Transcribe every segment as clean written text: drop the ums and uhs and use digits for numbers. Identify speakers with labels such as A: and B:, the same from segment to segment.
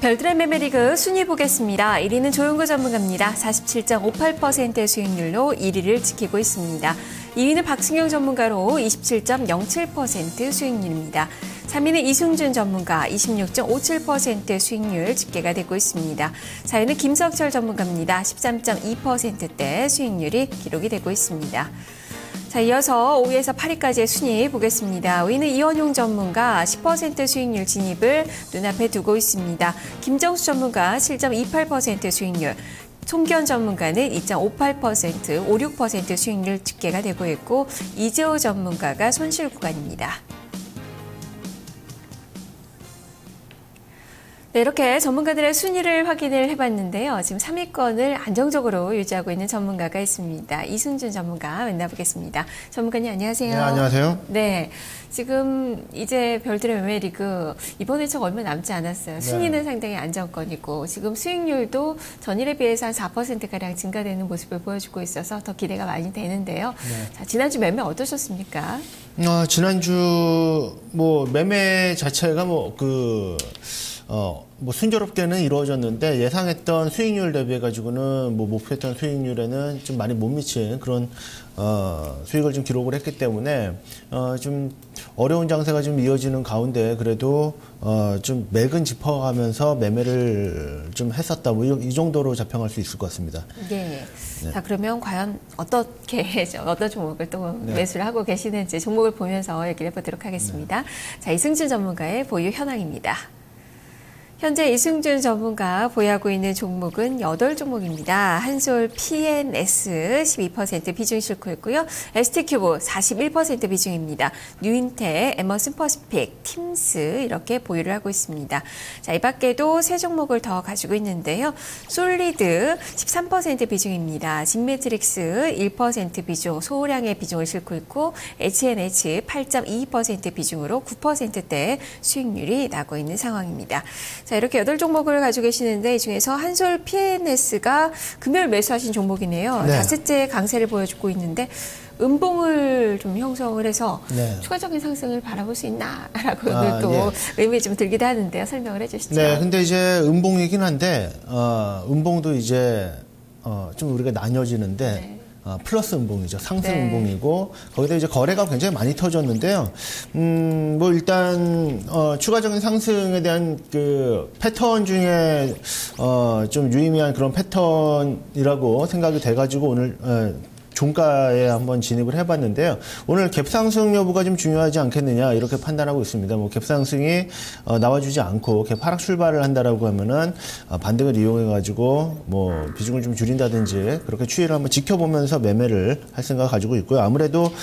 A: 별들의 매매리그 순위 보겠습니다. 1위는 조용구 전문가입니다. 47.58%의 수익률로 1위를 지키고 있습니다. 2위는 박승영 전문가로 27.07% 수익률입니다. 3위는 이승준 전문가 26.57%의 수익률 집계가 되고 있습니다. 4위는 김석철 전문가입니다. 13.2%대 수익률이 기록이 되고 있습니다. 자, 이어서 5위에서 8위까지의 순위 보겠습니다. 5위는 이원용 전문가 10% 수익률 진입을 눈앞에 두고 있습니다. 김정수 전문가 7.28% 수익률, 송기현 전문가는 2.58%, 56% 수익률 집계가 되고 있고 이재호 전문가가 손실 구간입니다. 네, 이렇게 전문가들의 순위를 확인을 해봤는데요. 지금 3위권을 안정적으로 유지하고 있는 전문가가 있습니다. 이승준 전문가 만나보겠습니다. 전문가님 안녕하세요.
B: 네, 안녕하세요.
A: 네, 지금 이제 별들의 매매리그 이번 회차가 얼마 남지 않았어요. 순위는 네. 상당히 안정권이고 지금 수익률도 전일에 비해서 한 4%가량 증가되는 모습을 보여주고 있어서 더 기대가 많이 되는데요. 네. 자, 지난주 매매 어떠셨습니까?
B: 지난주 매매 자체가 순조롭게는 이루어졌는데 예상했던 수익률 대비해가지고는 목표했던 수익률에는 좀 많이 못 미친 그런 수익을 좀 기록을 했기 때문에 좀 어려운 장세가 좀 이어지는 가운데 그래도 좀 맥은 짚어가면서 매매를 좀 했었다. 이 정도로 자평할 수 있을 것 같습니다.
A: 네. 네. 자, 그러면 과연 어떤 종목을 또 매수를 하고 계시는지 종목을 보면서 얘기를 해보도록 하겠습니다. 네. 자, 이승준 전문가의 보유 현황입니다. 현재 이승준 전문가 보유하고 있는 종목은 8종목입니다. 한솔 PNS 12% 비중이 싣고 있고요. ST큐브 41% 비중입니다. 뉴인테, 에머슨 퍼시픽, 팀스 이렇게 보유를 하고 있습니다. 자, 이 밖에도 3종목을 더 가지고 있는데요. 솔리드 13% 비중입니다. 진매트릭스 1% 비중, 소량의 비중을 싣고 있고 H&H 8.22% 비중으로 9%대 수익률이 나고 있는 상황입니다. 자, 이렇게 8종목을 가지고 계시는데 이 중에서 한솔 PNS가 금요일 매수하신 종목이네요.
B: 네.
A: 닷새째 강세를 보여주고 있는데 음봉을 좀 형성을 해서 네. 추가적인 상승을 바라볼 수 있나라고 오늘 또 의미 좀 들기도 하는데요. 설명을 해주시죠.
B: 네, 근데 이제 음봉이긴 한데 음봉도 이제 좀 우리가 나뉘어지는데. 네. 플러스 음봉이죠. 상승 네. 음봉이고 거기다 이제 거래가 굉장히 많이 터졌는데요. 일단 추가적인 상승에 대한 그 패턴 중에 좀 유의미한 그런 패턴이라고 생각이 돼가지고 오늘 종가에 한번 진입을 해봤는데요. 오늘 갭상승 여부가 좀 중요하지 않겠느냐 이렇게 판단하고 있습니다. 갭상승이 나와주지 않고 갭 하락 출발을 한다라고 하면은 반등을 이용해가지고 비중을 좀 줄인다든지 그렇게 추이를 한번 지켜보면서 매매를 할 생각을 가지고 있고요. 아무래도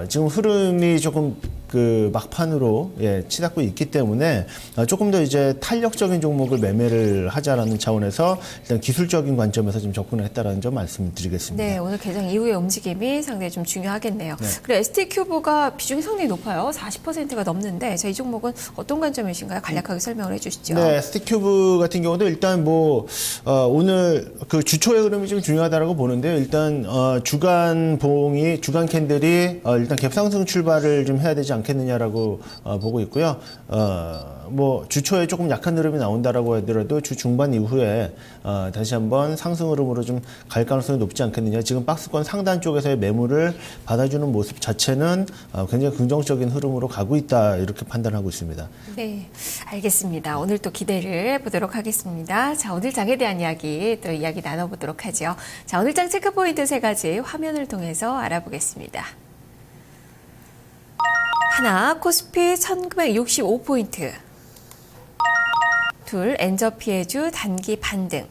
B: 지금 흐름이 조금 그 막판으로 치닫고 있기 때문에 조금 더 이제 탄력적인 종목을 매매를 하자라는 차원에서 일단 기술적인 관점에서 좀 접근을 했다라는 점 말씀드리겠습니다.
A: 네, 오늘 개장 이후의 움직임이 상당히 좀 중요하겠네요. 네. 그리고 ST큐브가 비중이 상당히 높아요. 40%가 넘는데 이 종목은 어떤 관점이신가요? 간략하게 설명을 해주시죠.
B: 네, ST큐브 같은 경우도 일단 오늘 그 주초의 흐름이 좀 중요하다라고 보는데요. 일단 주간 캔들이 일단 갭상승 출발을 좀 해야 되지 않겠느냐라고 보고 있고요. 주초에 조금 약한 흐름이 나온다라고 하더라도 주 중반 이후에 다시 한번 상승 흐름으로 좀 갈 가능성이 높지 않겠느냐. 지금 박스권 상단 쪽에서의 매물을 받아주는 모습 자체는 굉장히 긍정적인 흐름으로 가고 있다 이렇게 판단하고 있습니다.
A: 네, 알겠습니다. 오늘 또 기대를 해보도록 하겠습니다. 자, 오늘 장에 대한 이야기 또 이야기 나눠보도록 하죠. 자, 오늘 장 체크포인트 3가지 화면을 통해서 알아보겠습니다. 하나, 코스피 1965포인트. 둘, 엔저피해주 단기 반등.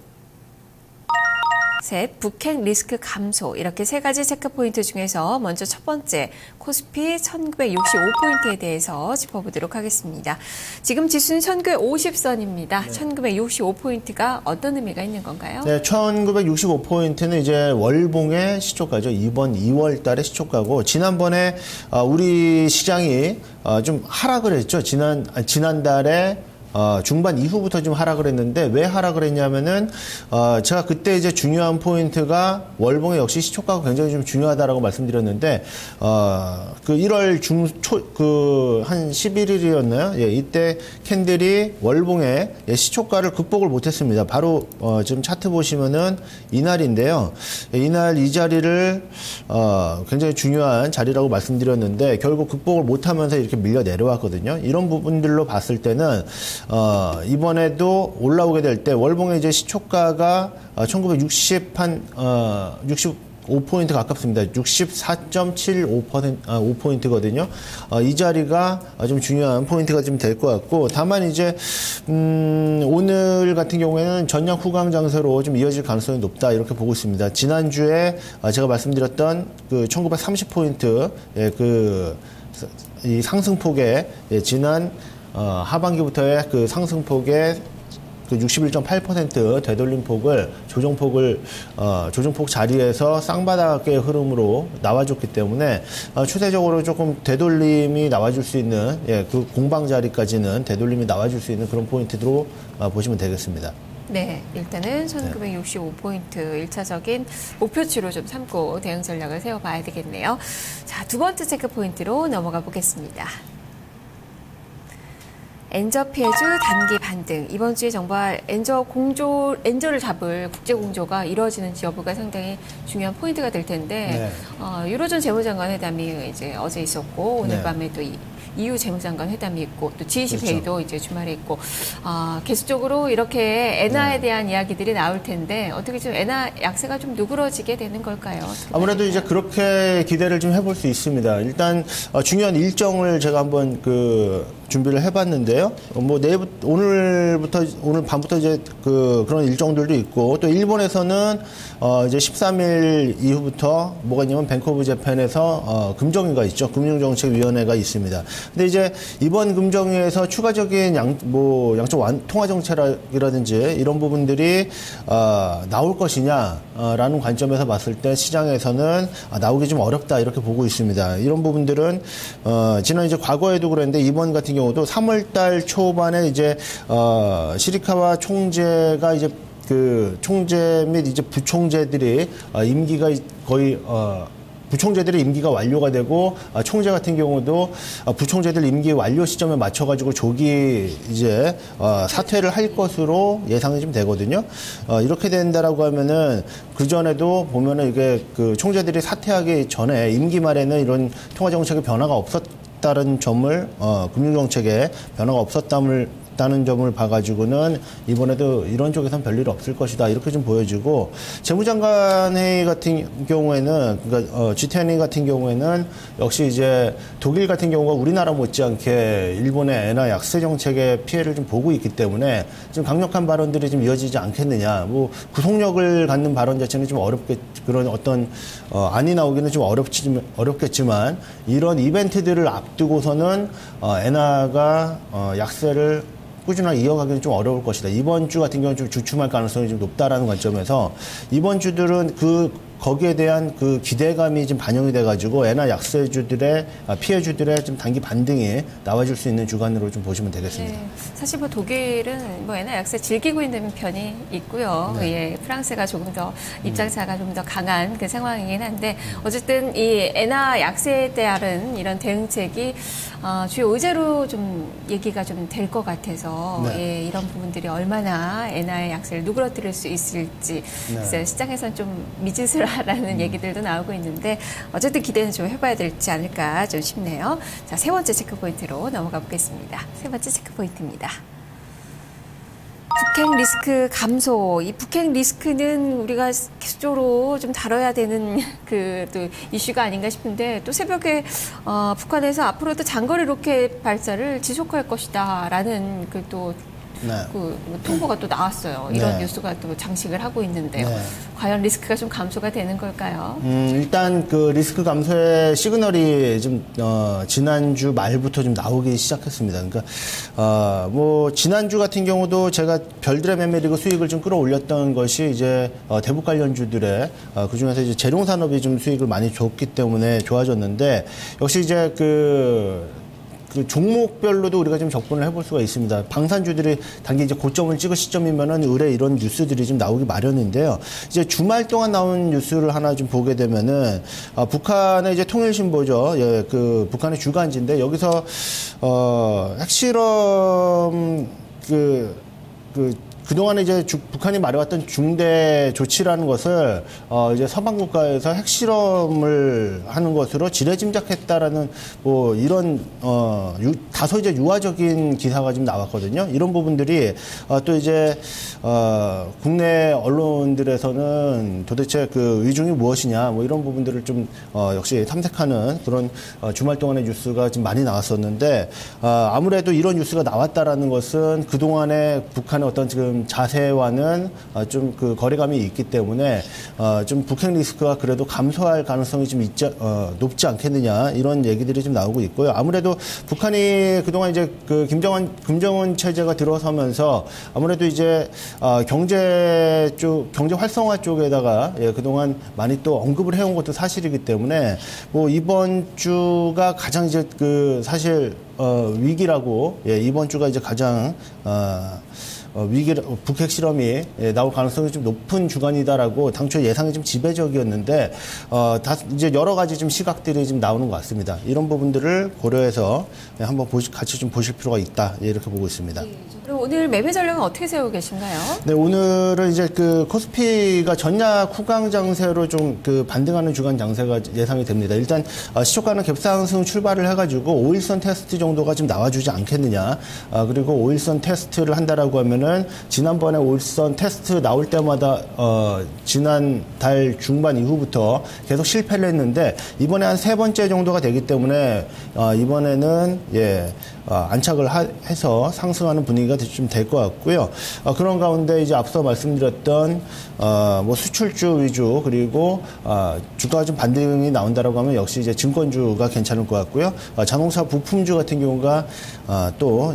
A: 셋, 북핵 리스크 감소. 이렇게 3가지 체크포인트 중에서 먼저 첫 번째 코스피 1965포인트에 대해서 짚어보도록 하겠습니다. 지금 지수는 1950선입니다. 네. 1965포인트가 어떤 의미가 있는 건가요?
B: 네, 1965포인트는 이제 월봉의 시초가죠. 이번 2월 달의 시초가고 지난번에 우리 시장이 좀 하락을 했죠. 지난달에 중반 이후부터 좀 하락을 했는데 왜 하락을 했냐면은 제가 그때 이제 중요한 포인트가 월봉의 역시 시초가가 굉장히 좀 중요하다라고 말씀드렸는데 그 1월 중초 그 한 11일이었나요? 예, 이때 캔들이 월봉의 시초가를 극복을 못했습니다. 바로 지금 차트 보시면은 이날인데요. 이날 이 자리를 굉장히 중요한 자리라고 말씀드렸는데 결국 극복을 못하면서 이렇게 밀려 내려왔거든요. 이런 부분들로 봤을 때는 이번에도 올라오게 될 때 월봉의 이제 시초가가 65포인트 가깝습니다. 64.75%, 5포인트거든요. 이 자리가 좀 중요한 포인트가 좀 될 것 같고, 다만 이제, 오늘 같은 경우에는 전량 후강 장세로 좀 이어질 가능성이 높다, 이렇게 보고 있습니다. 지난주에 제가 말씀드렸던 그 1930포인트, 이 상승폭에, 지난 하반기부터의 그 상승폭에 그 61.8% 되돌림폭을 조정폭 자리에서 쌍바닥의 흐름으로 나와줬기 때문에 추세적으로 조금 되돌림이 나와줄 수 있는 그 공방 자리까지는 되돌림이 나와줄 수 있는 그런 포인트로 보시면 되겠습니다.
A: 네, 일단은 1965포인트 1차적인 목표치로 좀 삼고 대응 전략을 세워봐야 되겠네요. 자, 두 번째 체크 포인트로 넘어가 보겠습니다. 엔저 피해주 단기 반등. 이번 주에 정말 엔저를 잡을 국제 공조가 이루어지는지 여부가 상당히 중요한 포인트가 될 텐데, 유로존 재무장관 회담이 이제 어제 있었고, 오늘 밤에 또 EU 재무장관 회담이 있고, 또 G20 회의도 이제 주말에 있고, 계속적으로 이렇게 엔화에 대한 이야기들이 나올 텐데, 어떻게 좀 엔화 약세가 좀 누그러지게 되는 걸까요?
B: 아무래도 이제 그렇게 기대를 좀 해볼 수 있습니다. 일단, 중요한 일정을 제가 한번 준비를 해봤는데요. 오늘 밤부터 이제 그런 일정들도 있고, 또 일본에서는 이제 13일 이후부터 뭐가 있냐면 뱅크 오브 재팬에서 금정위가 있죠. 금융정책위원회가 있습니다. 근데 이제 이번 금정위에서 추가적인 양적 통화 정책이라든지 이런 부분들이 나올 것이냐라는 관점에서 봤을 때 시장에서는 나오기 좀 어렵다 이렇게 보고 있습니다. 이런 부분들은 지난 이제 과거에도 그랬는데 이번 같은 경우도 3월달 초반에 이제 시리카와 총재가 이제 그 총재 및 이제 부총재들이 임기가 거의 부총재들의 임기가 완료가 되고 총재 같은 경우도 부총재들 임기 완료 시점에 맞춰가지고 조기 이제 사퇴를 할 것으로 예상이 좀 되거든요. 이렇게 된다라고 하면은 그 전에도 보면은 이게 그 총재들이 사퇴하기 전에 임기 말에는 이런 통화 정책의 변화가 없었다는 점을 금융정책에 변화가 없었다는 점을 봐가지고는 이번에도 이런 쪽에선 별일 없을 것이다 이렇게 좀 보여지고 재무장관 회의 같은 경우에는 그러니까 G10 같은 경우에는 역시 이제 독일 같은 경우가 우리나라 못지않게 일본의 엔화 약세 정책의 피해를 좀 보고 있기 때문에 좀 강력한 발언들이 좀 이어지지 않겠느냐. 구속력을 갖는 발언 자체는 좀 그런 어떤 안이 나오기는 좀 어렵겠지만 이런 이벤트들을 앞두고서는 엔화가 약세를 꾸준하게 이어가기는 좀 어려울 것이다. 이번 주 같은 경우는 좀 주춤할 가능성이 좀 높다라는 관점에서 이번 주들은 거기에 대한 그 기대감이 좀 반영이 돼가지고 엔화 약세주들의 피해주들의 좀 단기 반등이 나와줄 수 있는 주간으로 좀 보시면 되겠습니다.
A: 네, 사실 독일은 엔화 약세 즐기고 있는 편이 있고요. 네. 프랑스가 조금 더 입장차가 좀 더 강한 그 상황이긴 한데 어쨌든 이 엔화 약세에 따른 이런 대응책이 주요 의제로 좀 얘기가 좀 될 것 같아서 이런 부분들이 얼마나 엔화의 약세를 누그러뜨릴 수 있을지 시장에서는 좀 미지수라는 얘기들도 나오고 있는데 어쨌든 기대는 좀 해봐야 될지 않을까 좀 싶네요. 자, 세 번째 체크 포인트로 넘어가 보겠습니다. 세 번째 체크 포인트입니다. 북핵 리스크 감소. 이 북핵 리스크는 우리가 계속적으로 좀 다뤄야 되는 또 이슈가 아닌가 싶은데 또 새벽에 북한에서 앞으로도 장거리 로켓 발사를 지속할 것이다라는 통보가 또 나왔어요. 이런 뉴스가 또 장식을 하고 있는데요. 과연 리스크가 좀 감소가 되는 걸까요?
B: 일단 그 리스크 감소의 시그널이 좀 지난주 말부터 좀 나오기 시작했습니다. 그러니까 지난주 같은 경우도 제가 별들의 매매리그 수익을 좀 끌어올렸던 것이 이제 대북 관련주들의 그 중에서 이제 재룡 산업이 좀 수익을 많이 줬기 때문에 좋아졌는데 역시 이제 그 종목별로도 우리가 좀 접근을 해볼 수가 있습니다. 방산주들이 단기 이제 고점을 찍을 시점이면은 의뢰 이런 뉴스들이 좀 나오기 마련인데요. 이제 주말 동안 나온 뉴스를 하나 좀 보게 되면은 북한의 이제 통일신보죠. 예, 그 북한의 주간지인데 여기서 핵실험 그동안에 이제 북한이 말해왔던 중대 조치라는 것을 이제 서방 국가에서 핵실험을 하는 것으로 지레짐작했다라는 뭐 이런 다소 이제 유화적인 기사가 좀 나왔거든요. 이런 부분들이 또 이제 국내 언론들에서는 도대체 그 의중이 무엇이냐 뭐 이런 부분들을 좀 역시 탐색하는 그런 주말 동안의 뉴스가 좀 많이 나왔었는데 아무래도 이런 뉴스가 나왔다라는 것은 그동안에 북한의 어떤 지금 자세와는 좀 그 거리감이 있기 때문에 좀 북핵 리스크가 그래도 감소할 가능성이 좀 높지 않겠느냐 이런 얘기들이 좀 나오고 있고요. 아무래도 북한이 그동안 이제 그 김정은 체제가 들어서면서 아무래도 이제 경제 활성화 쪽에다가 그동안 많이 또 언급을 해온 것도 사실이기 때문에 뭐 이번 주가 가장 이제 그 사실 위기라고 이번 주가 이제 가장 북핵 실험이 나올 가능성이 좀 높은 주간이다라고 당초 예상이 좀 지배적이었는데 이제 여러 가지 좀 시각들이 좀 나오는 것 같습니다. 이런 부분들을 고려해서 한번 같이 좀 보실 필요가 있다 이렇게 보고 있습니다.
A: 그리고 오늘 매매 전략은 어떻게 세우고 계신가요?
B: 네, 오늘은 이제 그 코스피가 전약 후강 장세로 좀 그 반등하는 주간 장세가 예상이 됩니다. 일단 시초가는 갭상승 출발을 해가지고 5일선 테스트 정도가 좀 나와주지 않겠느냐. 그리고 5일선 테스트를 한다라고 하면은 지난번에 5일선 테스트 나올 때마다 지난 달 중반 이후부터 계속 실패를 했는데 이번에 한 3번째 정도가 되기 때문에 이번에는 안착을 해서 상승하는 분위기가 좀 될 것 같고요. 그런 가운데 이제 앞서 말씀드렸던 뭐 수출주 위주 그리고 주가가 좀 반등이 나온다라고 하면 역시 이제 증권주가 괜찮을 것 같고요. 자동차 부품주 같은 경우가 또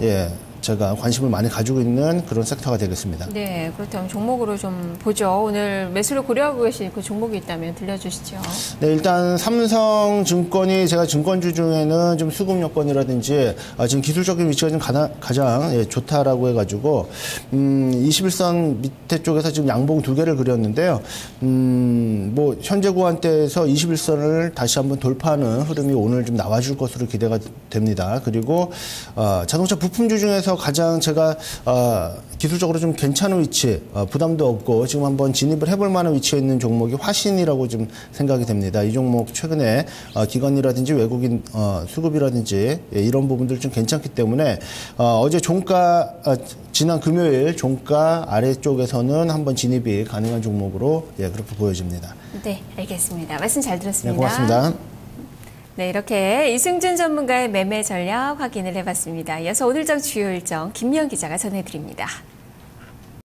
B: 제가 관심을 많이 가지고 있는 그런 섹터가 되겠습니다.
A: 네, 그렇다면 종목으로 좀 보죠. 오늘 매수를 고려하고 계신 그 종목이 있다면 들려주시죠.
B: 네, 일단 삼성증권이 제가 증권주 중에는 좀 수급 여건이라든지 지금 기술적인 위치가 좀 가장 좋다라고 해가지고 21선 밑에 쪽에서 지금 양봉 2개를 그렸는데요. 뭐 현재 구간대에서 21선을 다시 한번 돌파하는 흐름이 오늘 좀 나와줄 것으로 기대가 됩니다. 그리고 자동차 부품주 중에서 가장 제가 기술적으로 좀 괜찮은 위치, 부담도 없고 지금 한번 진입을 해볼 만한 위치에 있는 종목이 화신이라고 좀 생각이 됩니다. 이 종목 최근에 기관이라든지 외국인 수급이라든지 이런 부분들 좀 괜찮기 때문에 어제 종가 지난 금요일 종가 아래쪽에서는 한번 진입이 가능한 종목으로 그렇게 보여집니다.
A: 네, 알겠습니다. 말씀 잘 들었습니다.
B: 네, 고맙습니다.
A: 네, 이렇게 이승준 전문가의 매매 전략 확인을 해봤습니다. 이어서 오늘장 주요 일정 김미영 기자가 전해드립니다.